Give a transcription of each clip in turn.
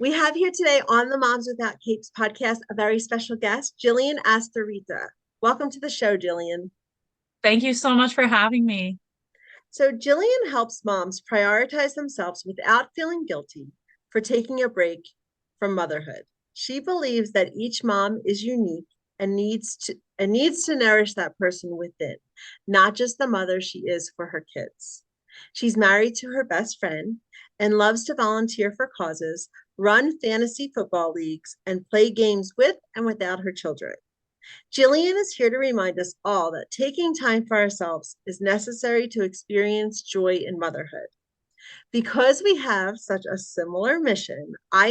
We have here today on the Moms Without Capes podcast a very special guest, Gillian Astarita. Welcome to the show, Gillian. Thank you so much for having me. So, Gillian helps moms prioritize themselves without feeling guilty for taking a break from motherhood. She believes that each mom is unique and needs to nourish that person within, not just the mother she is for her kids. She's married to her best friend and loves to volunteer for causes, run fantasy football leagues, and play games with and without her children. Gillian is here to remind us all that taking time for ourselves is necessary to experience joy in motherhood. Because we have such a similar mission, I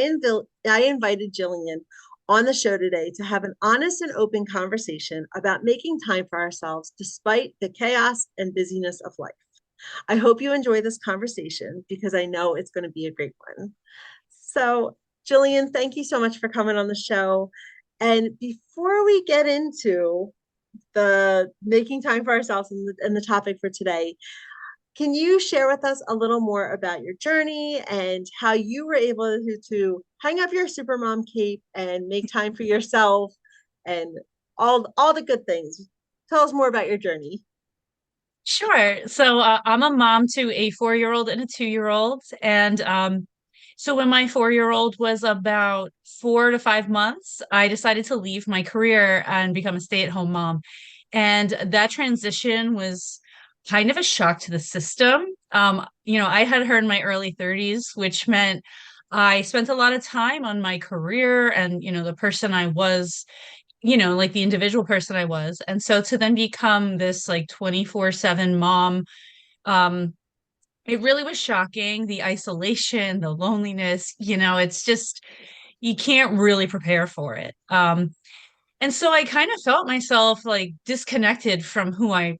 invited Gillian on the show today to have an honest and open conversation about making time for ourselves despite the chaos and busyness of life. I hope you enjoy this conversation because I know it's going to be a great one. So, Jillian, thank you so much for coming on the show. And before we get into the making time for ourselves and the topic for today, can you share with us a little more about your journey and how you were able to hang up your supermom cape and make time for yourself and all the good things? Tell us more about your journey. Sure. So I'm a mom to a 4-year-old and a 2-year-old. And so when my 4-year-old was about 4 to 5 months, I decided to leave my career and become a stay-at-home mom. And that transition was kind of a shock to the system. I had her in my early 30s, which meant I spent a lot of time on my career and, the person I was like the individual person I was. And so to then become this like 24/7 mom, um, it really was shocking. The isolation, the loneliness, it's just, you can't really prepare for it. And so I kind of felt myself like disconnected from who I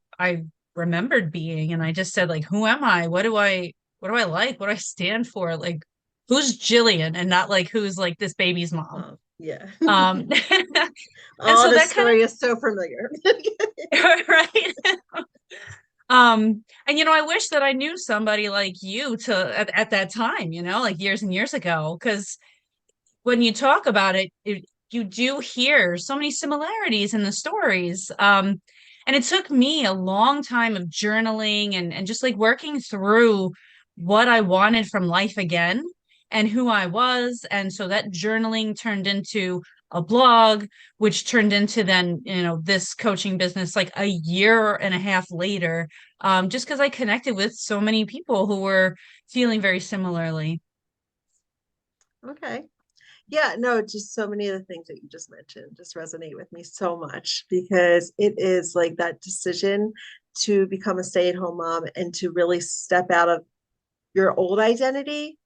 remembered being. And I just said, like, who am I? What do I like? What do I stand for? Like, who's Jillian and not like who's like this baby's mom? Oh, yeah. Um, and Oh, so this that kind story is so familiar. right? And I wish that I knew somebody like you at that time, like years and years ago, because when you talk about it, you do hear so many similarities in the stories. And it took me a long time of journaling and just like working through what I wanted from life again and who I was. And so that journaling turned into a blog, which turned into then, this coaching business like a year and a half later, just because I connected with so many people who were feeling very similarly. Okay. Yeah, no, just so many of the things that you just mentioned just resonate with me so much because it is like that decision to become a stay-at-home mom and to really step out of your old identity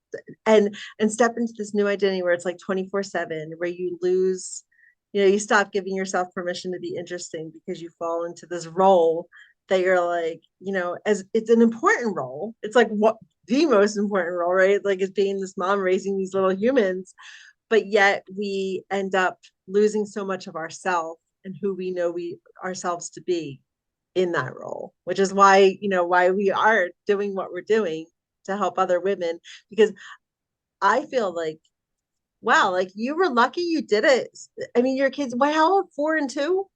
and step into this new identity where it's like 24/7, where you lose, you stop giving yourself permission to be interesting because you fall into this role that you're like, as it's an important role. It's like what the most important role, right? Like is being this mom raising these little humans, but yet we end up losing so much of ourselves and who we know we ourselves to be in that role, which is why we are doing what we're doing to help other women. Because I feel like, wow, like you were lucky you did it. I mean, your kids, wow, how old? 4 and 2?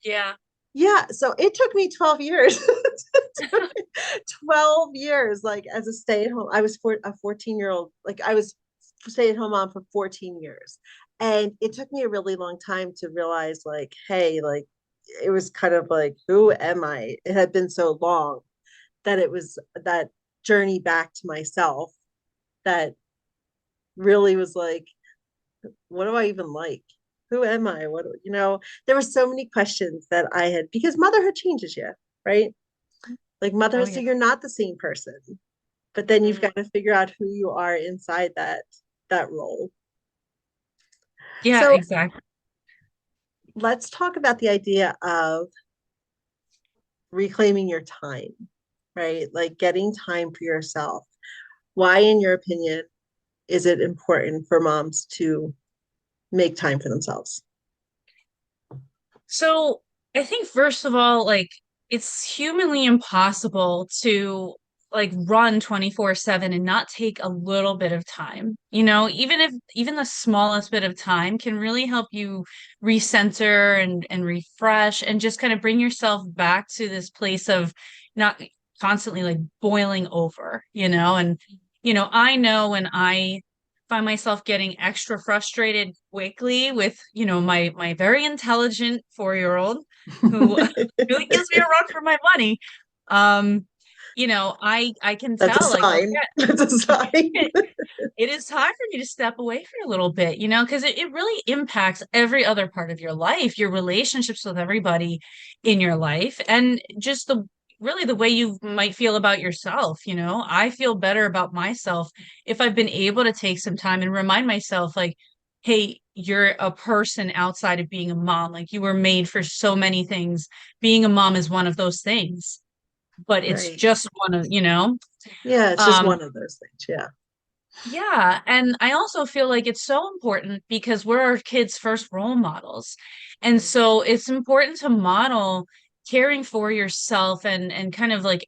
Yeah. Yeah, so it took me 12 years. 12 years, like as a stay-at-home. I was a 14-year-old, like I was stay-at-home mom for 14 years. And it took me a really long time to realize, like, hey, like it was kind of like, who am I? It had been so long that it was that journey back to myself that really was like, what do I even like? Who am I? There were so many questions that I had because motherhood changes you, right? Like Oh motherhood, so yeah. you're not the same person, but then you've Mhm. got to figure out who you are inside that role. Yeah, So exactly. let's talk about the idea of reclaiming your time, right? Like getting time for yourself. Why, in your opinion, is it important for moms to make time for themselves? So I think first of all, like it's humanly impossible to like run 24/7 and not take a little bit of time. You know, even the smallest bit of time can really help you recenter and refresh and just kind of bring yourself back to this place of not constantly like boiling over, you know, and I know when I find myself getting extra frustrated quickly with, my very intelligent 4-year-old who really gives me a run for my money. Um, I can That's a tell like, sign. That's a sign. okay, it is time for me to step away for a little bit, because it really impacts every other part of your life, your relationships with everybody in your life, and just the way you might feel about yourself. I feel better about myself if I've been able to take some time and remind myself, like, hey, you're a person outside of being a mom. Like, you were made for so many things. Being a mom is one of those things, but it's Right. just one of, Yeah, it's just um, one of those things. Yeah. yeah, and I also feel like it's so important because we're our kids' first role models. And so it's important to model caring for yourself and kind of like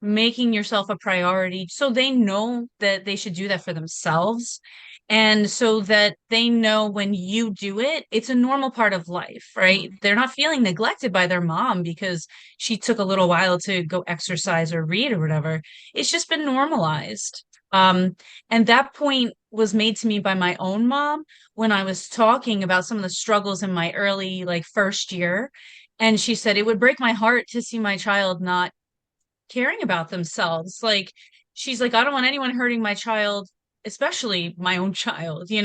making yourself a priority so they know that they should do that for themselves. And so that they know when you do it, it's a normal part of life, right? They're not feeling neglected by their mom because she took a little while to go exercise or read or whatever. It's just been normalized. And that point was made to me by my own mom when I was talking about some of the struggles in my early, like, first year. And she said it would break my heart to see my child not caring about themselves. Like, she's like, I don't want anyone hurting my child, especially my own child. So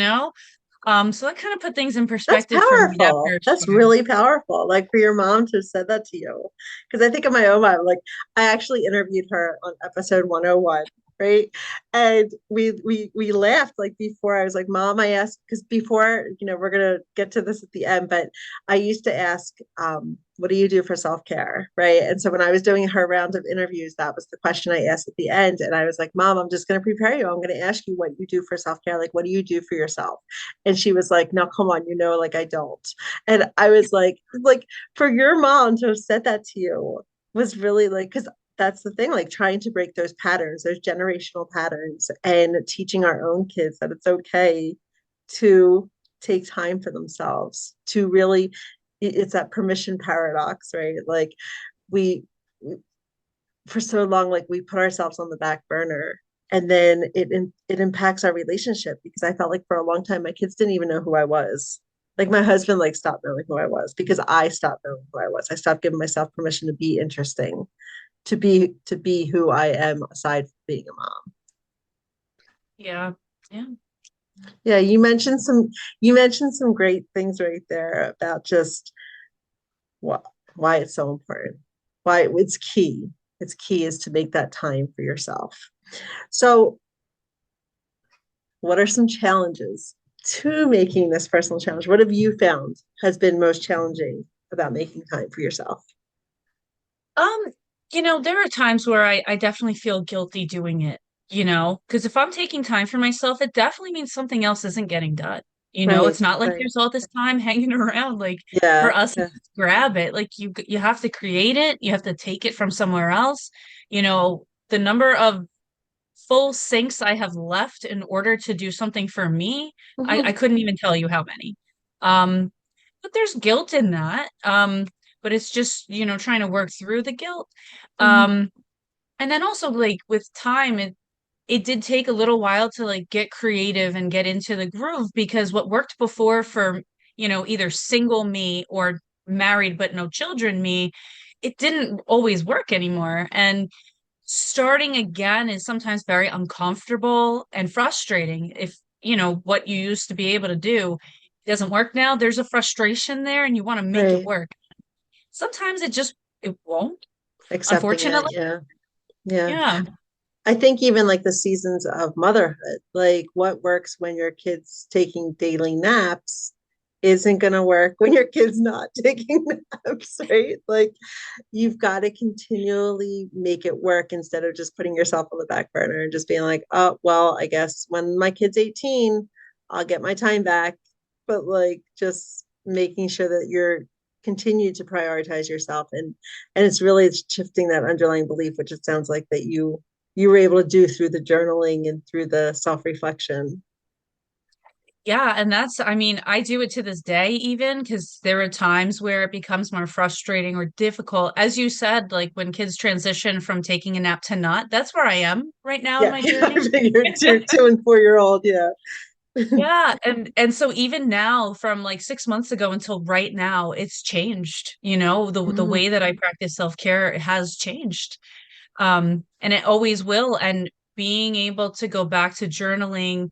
that kind of put things in That's perspective for me that powerful. first That's year. really powerful. Like for your mom to have said that to you. Because I think of my own mom, like I actually interviewed her on episode 101, right? And we laughed like before. I was like, Mom, I asked because before, we're gonna get to this at the end, but I used to ask, what do you do for self-care? Right. And so when I was doing her round of interviews, that was the question I asked at the end. And I was like, Mom, I'm just gonna prepare you. I'm gonna ask you what you do for self-care. Like, what do you do for yourself? And she was like, no, come on, like I don't. And I was like for your mom to have said that to you was really like, because that's the thing, like trying to break those patterns, those generational patterns, and teaching our own kids that it's okay to take time for themselves, to really, it's that permission paradox, right? Like we, for so long, like we put ourselves on the back burner, and then it impacts our relationship because I felt like for a long time my kids didn't even know who I was. Like my husband like stopped knowing who I was because I stopped knowing who I was. I stopped giving myself permission to be interesting, to be who I am aside from being a mom. Yeah. Yeah. Yeah, you mentioned some great things right there about just why why it's so important. Why it's key. It's key is to make that time for yourself. So what are some challenges to making this personal challenge? What have you found has been most challenging about making time for yourself? Um, there are times where I definitely feel guilty doing it, because if I'm taking time for myself, it definitely means something else isn't getting done. Right, It's not like right. there's all this time hanging around like Yeah, for us to yeah. just grab it. Like you have to create it, you have to take it from somewhere else. The number of full sinks I have left in order to do something for me, I Mhm, couldn't even tell you how many. Um, but there's guilt in that. But it's just, trying to work through the guilt. mhm. Um, and then also like with time, it did take a little while to like get creative and get into the groove because what worked before for, either single me or married but no children me, it didn't always work anymore. And starting again is sometimes very uncomfortable and frustrating if what you used to be able to do doesn't work now. There's a frustration there and you want to make it Right. work. Sometimes it won't, Accepting it. unfortunately. Yeah. Yeah. Yeah. I think even like the seasons of motherhood, like what works when your kid's taking daily naps isn't going to work when your kid's not taking naps, right? Like you've got to continually make it work instead of just putting yourself on the back burner and just being like, oh, well, I guess when my kid's 18, I'll get my time back. But like just making sure that you're continue to prioritize yourself, and it's really shifting that underlying belief, which it sounds like that you you were able to do through the journaling and through the self-reflection. Yeah, and that's, I mean, I do it to this day even because there are times where it becomes more frustrating or difficult. As you said, like when kids transition from taking a nap to not, that's where I am right now in Yeah, my I journey. figured 2 and 4 year old. Yeah. Yeah, and so even now from like 6 months ago until right now, it's changed, the Mhm, way that I practice self-care has changed. And it always will. And being able to go back to journaling,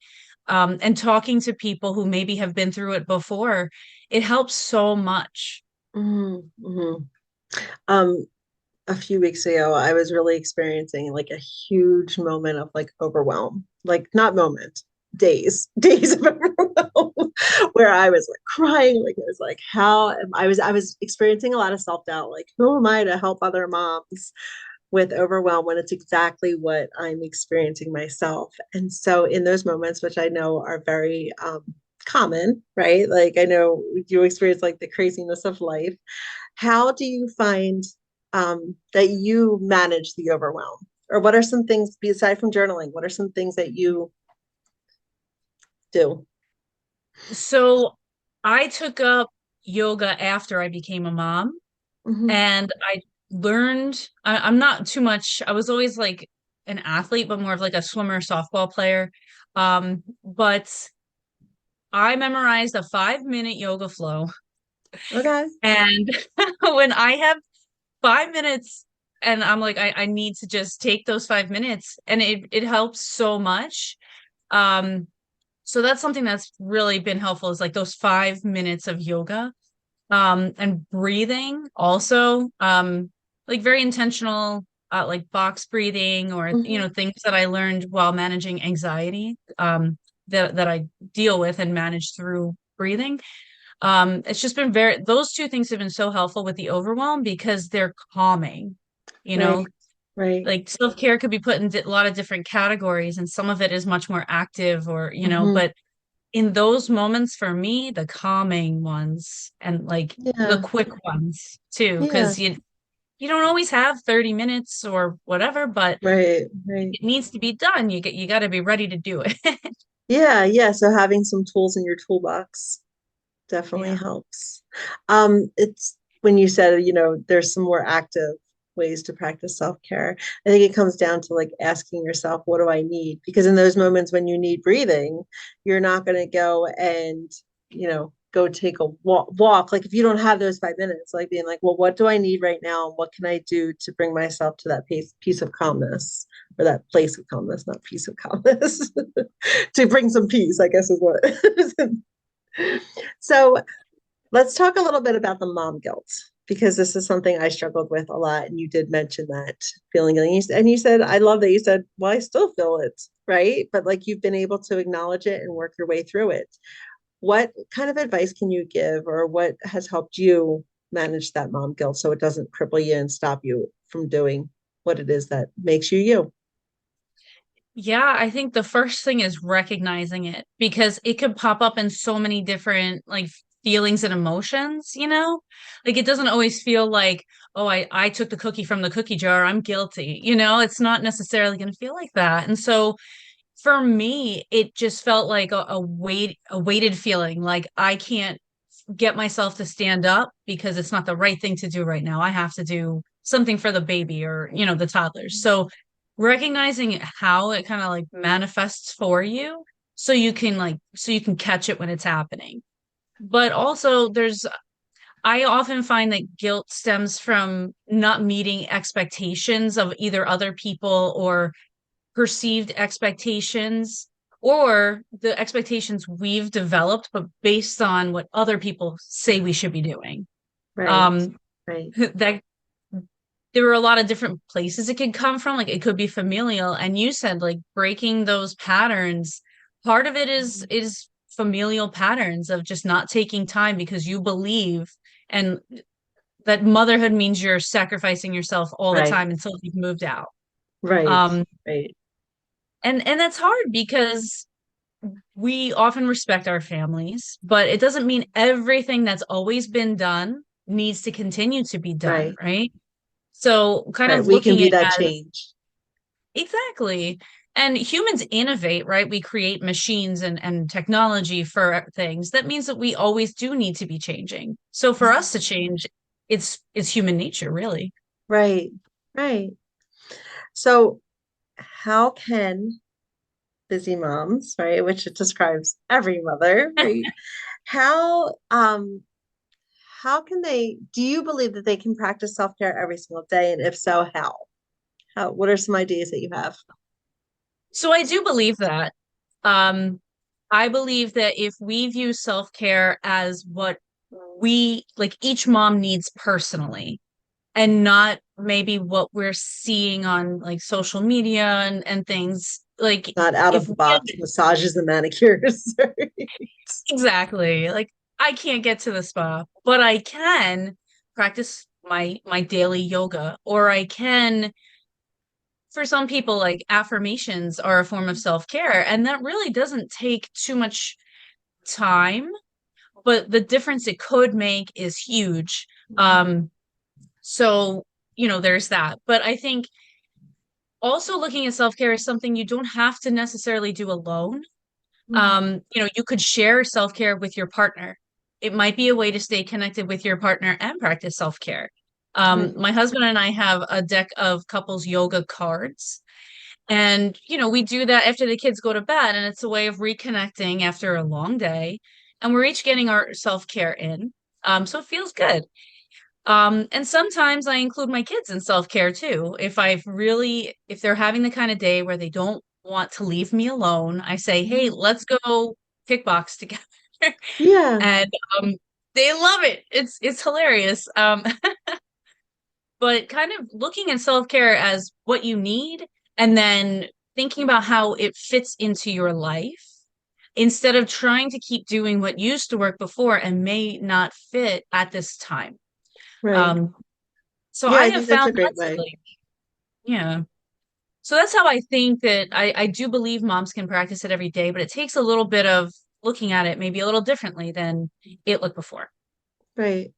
and talking to people who maybe have been through it before, it helps so much. mhm, mhm. Um, a few weeks ago, I was really experiencing like a huge moment of like overwhelm, like not moment, days of overwhelm, where I was like crying, like I was like, I was experiencing a lot of self-doubt, like who am I to help other moms with overwhelm when it's exactly what I'm experiencing myself. And so in those moments, which I know are very common, right? Like I know you experience like the craziness of life. How do you find that you manage the overwhelm? Or what are some things, aside from journaling, what are some things that you do? So I took up yoga after I became a mom, Mm-hmm. and I learned, I'm not too much, I was always like an athlete, but more of like a swimmer, softball player. But I memorized a 5-minute yoga flow. Okay. And when I have 5 minutes and I'm like, I need to just take those 5 minutes, and it helps so much. Um, so that's something that's really been helpful is like those 5 minutes of yoga. And breathing also, like very intentional, like box breathing or, Mm-hmm. things that I learned while managing anxiety, that I deal with and manage through breathing. It's just been those two things have been so helpful with the overwhelm because they're calming, you know, Right. Right. like self-care could be put in a lot of different categories, and some of it is much more active or, Mm-hmm. but in those moments for me, the calming ones and like the Yeah. quick ones too, Yeah. because you don't always have 30 minutes or whatever, but Right. Right. it needs to be done. You got to be ready to do it. Yeah. Yeah. So having some tools in your toolbox definitely Yeah. helps. It's when you said, there's some more active ways to practice self-care. I think it comes down to like asking yourself, what do I need? Because in those moments when you need breathing, you're not going to go and, go take a walk. Like if you don't have those 5 minutes, like being like, well, what do I need right now? What can I do to bring myself to that piece of calmness or that place of calmness, not piece of calmness, to bring some peace, I guess is what. So let's talk a little bit about the mom guilt because this is something I struggled with a lot. And you did mention that feeling. And you said, I love that you said, well, I still feel it, right? But like you've been able to acknowledge it and work your way through it. What kind of advice can you give or what has helped you manage that mom guilt so it doesn't cripple you and stop you from doing what it is that makes you you? Yeah, I think the first thing is recognizing it because it could pop up in so many different like feelings and emotions, you know? Like it doesn't always feel like, oh, I took the cookie from the cookie jar, I'm guilty. It's not necessarily going to feel like that. And so for me, it just felt like a weighted feeling, like I can't get myself to stand up because it's not the right thing to do right now. I have to do something for the baby or, the toddlers. So recognizing how it kind of like manifests for you so you can catch it when it's happening. But also I often find that guilt stems from not meeting expectations of either other people or perceived expectations or the expectations we've developed, but based on what other people say we should be doing. Right. Um, Right. that there are a lot of different places it could come from. Like it could be familial, and you said like breaking those patterns. Part of it is familial patterns of just not taking time because you believe and that motherhood means you're sacrificing yourself all the Right. time until you've moved out. Right. Um, Right. and that's hard because we often respect our families, but it doesn't mean everything that's always been done needs to continue to be done, Right. right? So kind Right. of We can looking be at that it as change. Exactly. And humans innovate, right? We create machines and technology for things. That means that we always do need to be changing. So for us to change, it's human nature, really. Right, right. So how can busy moms, right, which it describes every mother, right? How how can they, do you believe that they can practice self-care every single day? And if so, how? How, what are some ideas that you have? So I do believe that. Um, I believe that if we view self-care as what we like each mom needs personally, and not maybe what we're seeing on like social media and things like Not out of if the we box massages and manicures. Right? exactly like I can't get to the spa, but I can practice my daily yoga, or I can, for some people, like affirmations are a form of self-care, and that really doesn't take too much time, but the difference it could make is huge. So there's that, but I think also looking at self-care is something you don't have to necessarily do alone. You could share self-care with your partner. It might be a way to stay connected with your partner and practice self-care. Right. My husband and I have a deck of couples yoga cards, and we do that after the kids go to bed, and it's a way of reconnecting after a long day, and we're each getting our self-care in. So it feels good. And sometimes I include my kids in self-care too. If they're having the kind of day where they don't want to leave me alone, I say, "Hey, let's go kickbox together." Yeah. And they love it. It's hilarious. But kind of looking at self-care as what you need and then thinking about how it fits into your life instead of trying to keep doing what used to work before and may not fit at this time. Right. Um, So Yeah, I I have think that's found a that great to way. like, yeah. So that's how I think that I do believe moms can practice it every day, but it takes a little bit of looking at it maybe a little differently than it looked before. Right.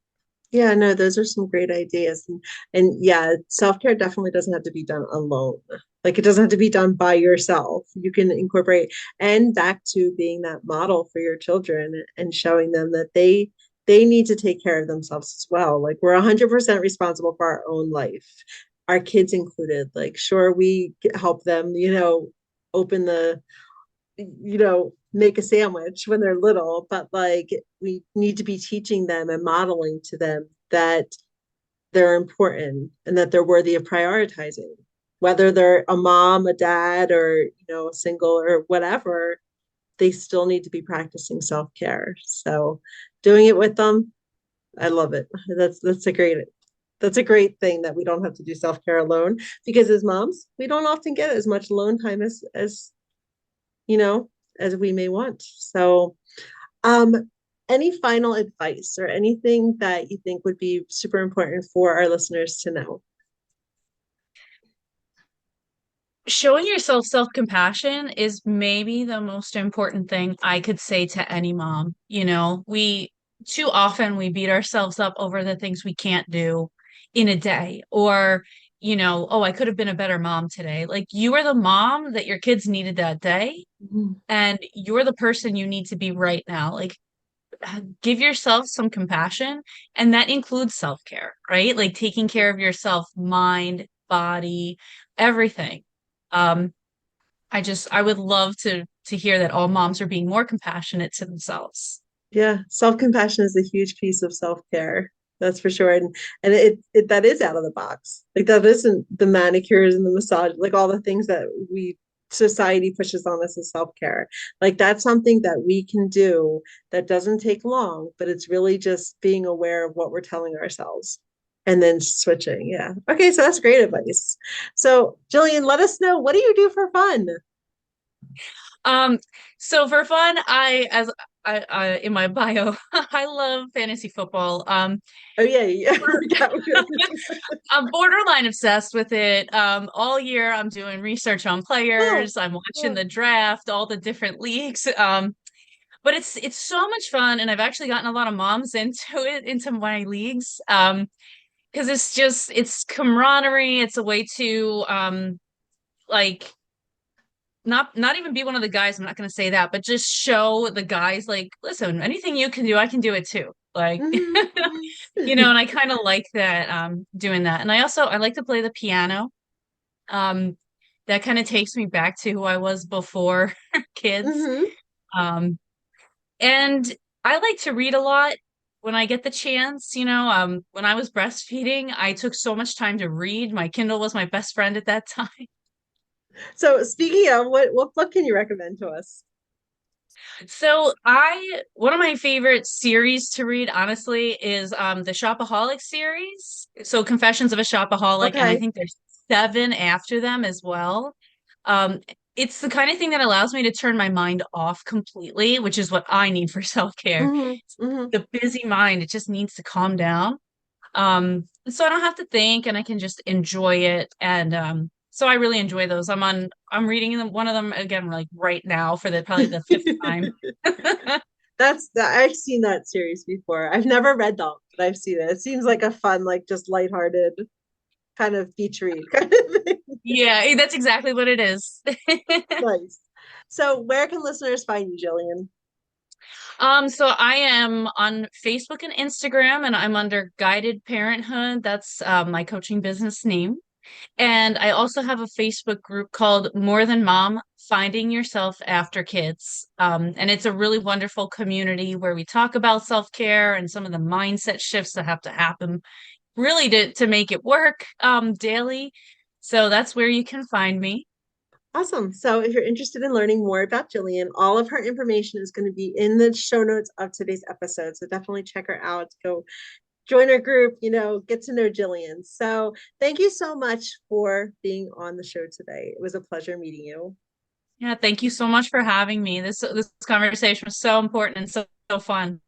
Yeah, no, those are some great ideas. And yeah, self-care definitely doesn't have to be done alone. Like it doesn't have to be done by yourself. You can incorporate and back to being that model for your children and showing them that they need to take care of themselves as well. Like we're 100% responsible for our own life, our kids included. Like sure, we help them, open the make a sandwich when they're little, but like we need to be teaching them and modeling to them that they're important and that they're worthy of prioritizing. Whether they're a mom, a dad, or single or whatever, they still need to be practicing self-care. So doing it with them, I love it. That's a great thing that we don't have to do self-care alone because as moms, we don't often get as much alone time as you know, as we may want. So, um, any final advice or anything that you think would be super important for our listeners to know? Showing yourself self-compassion is maybe the most important thing I could say to any mom. We too often we beat ourselves up over the things we can't do in a day, or oh, I could have been a better mom today. Like you are the mom that your kids needed that day, Mhm. and you're the person you need to be right now. Like give yourself some compassion, and that includes self-care, right? Like taking care of yourself, mind, body, everything. Um, I would love to hear that all moms are being more compassionate to themselves. Yeah, self-compassion is a huge piece of self-care. That's for sure. And it that is out of the box. Like that isn't the manicures and the massage, like all the things that we society pushes on us as self-care. Like that's something that we can do that doesn't take long, but it's really just being aware of what we're telling ourselves and then switching. Yeah. Okay, so that's great advice. So, Jillian, let us know, what do you do for fun? Um, so for fun, I in my bio, I love fantasy football. Oh yeah, yeah. I'm borderline obsessed with it. All year I'm doing research on Oh, players. I'm watching oh, the draft, all the different leagues. But it's so much fun, and I've actually gotten a lot of moms into my leagues. Because it's camaraderie. It's a way to like not even be one of the guys, I'm not going to say that, but just show the guys like, listen, anything you can do, I can do it too. Like, Mhm, mhm. and I kind of like that doing that. And I like to play the piano. Um that kind of takes me back to who I was before kids. Mhm. Um and I like to read a lot when I get the chance, when I was breastfeeding, I took so much time to read. My Kindle was my best friend at that time. So speaking of, what book can you recommend to us? So one of my favorite series to read, honestly, is the Shopaholic series. So Confessions of a Shopaholic, and I Okay. think there's seven after them as well. Um, it's the kind of thing that allows me to turn my mind off completely, which is what I need for self-care. Hmm. Hmm. The busy mind, it just needs to calm down. So I don't have to think and I can just enjoy it. And so I really enjoy those. I'm reading them one of them again like right now for the probably the fifth time. I've seen that series before. I've never read them, but I've seen it. It seems like a fun, like just lighthearted kind of beach read kind of thing. Yeah, that's exactly what it is. Nice. So where can listeners find you, Jillian? So I am on Facebook and Instagram, and I'm under Guided Parenthood. That's my coaching business name. And I also have a Facebook group called More Than Mom, Finding Yourself After Kids. And it's a really wonderful community where we talk about self-care and some of the mindset shifts that have to happen really to make it work daily. So that's where you can find me. Awesome. So if you're interested in learning more about Jillian, all of her information is going to be in the show notes of today's episode. So definitely check her out. Go join her group, get to know Jillian. So thank you so much for being on the show today. It was a pleasure meeting you. Yeah, thank you so much for having me. This conversation was so important and so fun.